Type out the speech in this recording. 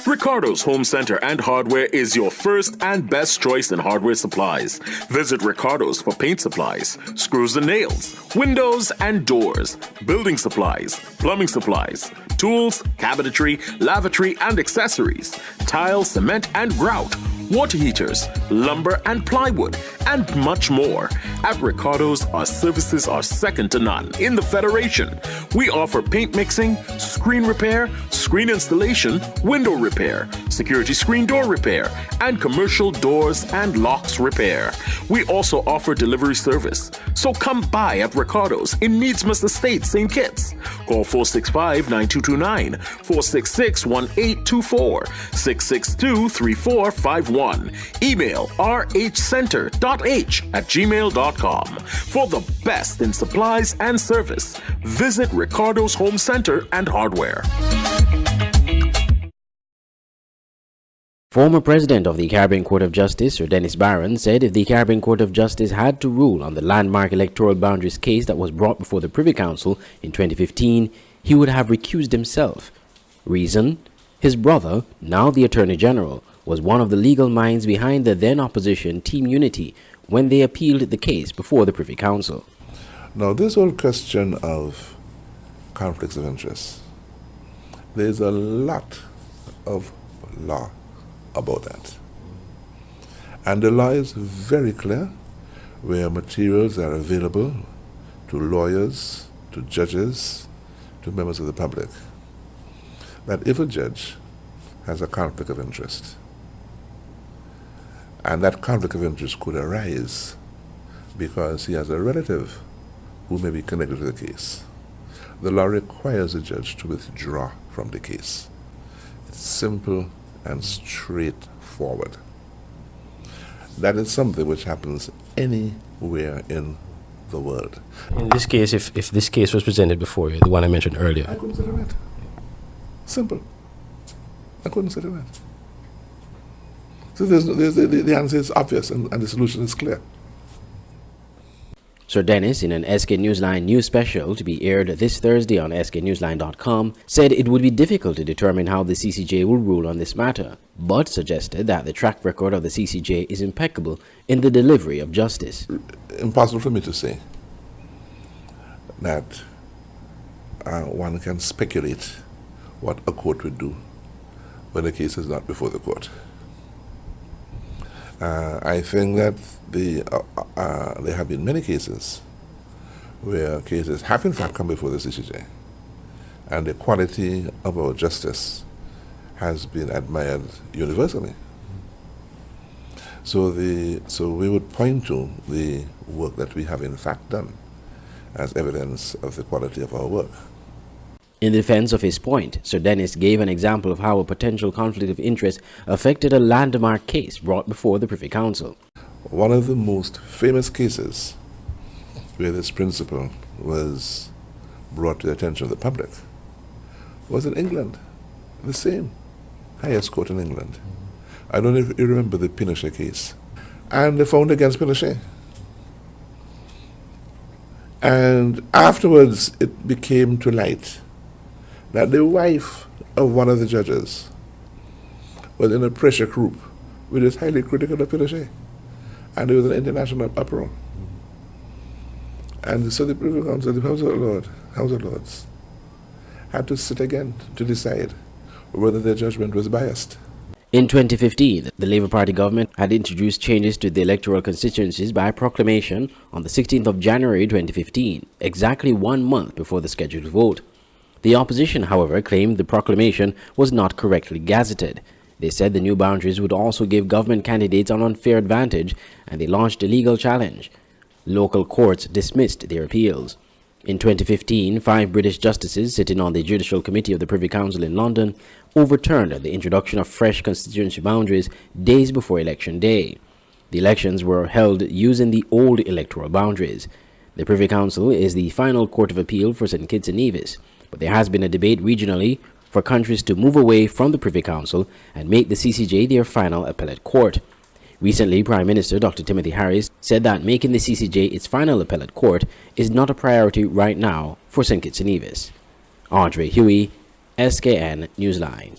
Ricardo's Home Center and Hardware is your first and best choice in hardware supplies. Visit Ricardo's for paint supplies, screws and nails, windows and doors, building supplies, plumbing supplies, tools, cabinetry, lavatory and accessories, tile, cement and grout, water heaters, lumber and plywood, and much more. At Ricardo's, our services are second to none in the Federation. We offer paint mixing, screen repair, screen installation, window repair, security screen door repair, and commercial doors and locks repair. We also offer delivery service. So come by at Ricardo's in Needsmith Estate, St. Kitts. Call 465-9229, 466-1824, 662-3451. Email rhcenter.h@gmail.com. For the best in supplies and service, visit Ricardo's Home Center and Hardware. Former President of the Caribbean Court of Justice, Sir Dennis Barron, said if the Caribbean Court of Justice had to rule on the landmark electoral boundaries case that was brought before the Privy Council in 2015, he would have recused himself. Reason? His brother, now the Attorney General, was one of the legal minds behind the then opposition Team Unity when they appealed the case before the Privy Council. Now, this whole question of conflicts of interest, there's a lot of law about that. And the law is very clear where materials are available to lawyers, to judges, to members of the public, that if a judge has a conflict of interest, and that conflict of interest could arise because he has a relative who may be connected to the case, the law requires the judge to withdraw from the case. It's simple and straightforward. That is something which happens anywhere in the world. In this case, if this case was presented before you, the one I mentioned earlier, I couldn't settle it. Simple. I couldn't settle it. So the answer is obvious and the solution is clear. Sir Dennis, in an SK Newsline news special to be aired this Thursday on sknewsline.com, said it would be difficult to determine how the CCJ will rule on this matter, but suggested that the track record of the CCJ is impeccable in the delivery of justice. Impossible for me to say that one can speculate what a court would do when a case is not before the court. I think that there have been many cases where cases have in fact come before the CCJ, and the quality of our justice has been admired universally. So we would point to the work that we have in fact done as evidence of the quality of our work. In defense of his point, Sir Dennis gave an example of how a potential conflict of interest affected a landmark case brought before the Privy Council. One of the most famous cases where this principle was brought to the attention of the public was in England, the same highest court in England. I don't know if you remember the Pinochet case. And they found against Pinochet. And afterwards it became to light that the wife of one of the judges was in a pressure group which is highly critical of Pinochet. And there was an international uproar. And so the Privy Council, the House of Lords, had to sit again to decide whether their judgment was biased. In 2015, the Labour Party government had introduced changes to the electoral constituencies by proclamation on the 16th of January 2015, exactly 1 month before the scheduled vote. The opposition, however, claimed the proclamation was not correctly gazetted. They said the new boundaries would also give government candidates an unfair advantage, and they launched a legal challenge. Local courts dismissed their appeals. In 2015, 5 British justices sitting on the Judicial Committee of the Privy Council in London overturned the introduction of fresh constituency boundaries days before Election Day. The elections were held using the old electoral boundaries. The Privy Council is the final court of appeal for St. Kitts and Nevis, but there has been a debate regionally for countries to move away from the Privy Council and make the CCJ their final appellate court. Recently, Prime Minister Dr. Timothy Harris said that making the CCJ its final appellate court is not a priority right now for St. Kitts and Nevis. Andre Huey, SKN Newsline.